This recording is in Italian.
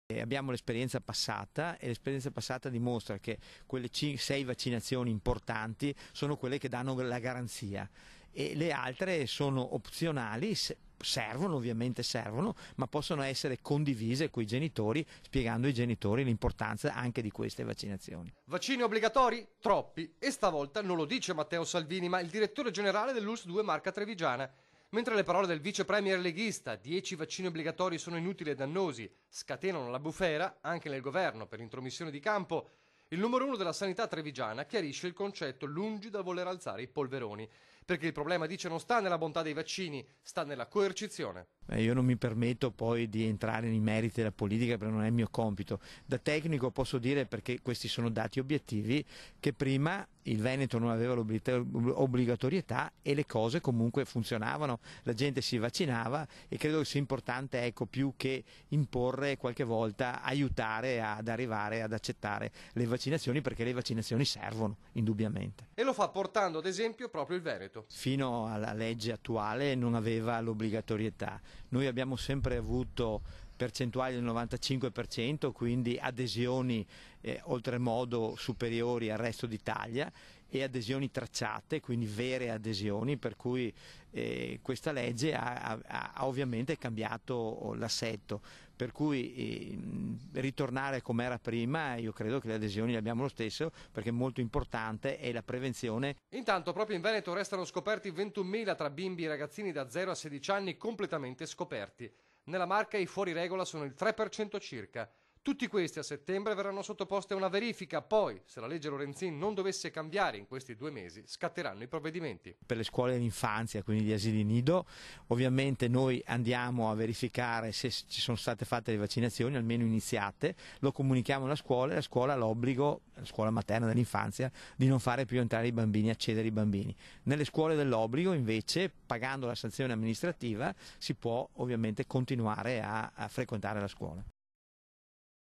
Abbiamo l'esperienza passata e l'esperienza passata dimostra che quelle 6 vaccinazioni importanti sono quelle che danno la garanzia e le altre sono opzionali, servono, ovviamente servono, ma possono essere condivise con i genitori, spiegando ai genitori l'importanza anche di queste vaccinazioni. Vaccini obbligatori? Troppi. E stavolta non lo dice Matteo Salvini, ma il direttore generale dell'ULSS 2 Marca Trevigiana. Mentre le parole del vice premier leghista, 10 vaccini obbligatori sono inutili e dannosi, scatenano la bufera anche nel governo per intromissione di campo, il numero 1 della sanità trevigiana chiarisce il concetto lungi dal voler alzare i polveroni, perché il problema, dice, non sta nella bontà dei vaccini, sta nella coercizione. Io non mi permetto poi di entrare nei meriti della politica perché non è il mio compito. Da tecnico posso dire, perché questi sono dati obiettivi, che prima il Veneto non aveva l'obbligatorietà e le cose comunque funzionavano, la gente si vaccinava e credo che sia importante, ecco, più che imporre, qualche volta aiutare ad arrivare ad accettare le vaccinazioni, perché le vaccinazioni servono indubbiamente. E lo fa portando ad esempio proprio il Veneto. Fino alla legge attuale non aveva l'obbligatorietà. Noi abbiamo sempre avuto percentuali del 95%, quindi adesioni oltremodo superiori al resto d'Italia e adesioni tracciate, quindi vere adesioni, per cui questa legge ha ovviamente cambiato l'assetto, per cui ritornare come era prima, io credo che le adesioni le abbiamo lo stesso, perché molto importante è la prevenzione. Intanto proprio in Veneto restano scoperti 21.000 tra bimbi e ragazzini da 0 a 16 anni completamente scoperti. Nella Marca i fuori regola sono il 3% circa. Tutti questi a settembre verranno sottoposti a una verifica, poi, se la legge Lorenzin non dovesse cambiare in questi 2 mesi, scatteranno i provvedimenti. Per le scuole dell'infanzia, quindi gli asili nido, ovviamente noi andiamo a verificare se ci sono state fatte le vaccinazioni, almeno iniziate, lo comunichiamo alla scuola e la scuola ha l'obbligo, la scuola materna dell'infanzia, di non fare più entrare i bambini, accedere i bambini. Nelle scuole dell'obbligo, invece, pagando la sanzione amministrativa, si può ovviamente continuare a frequentare la scuola.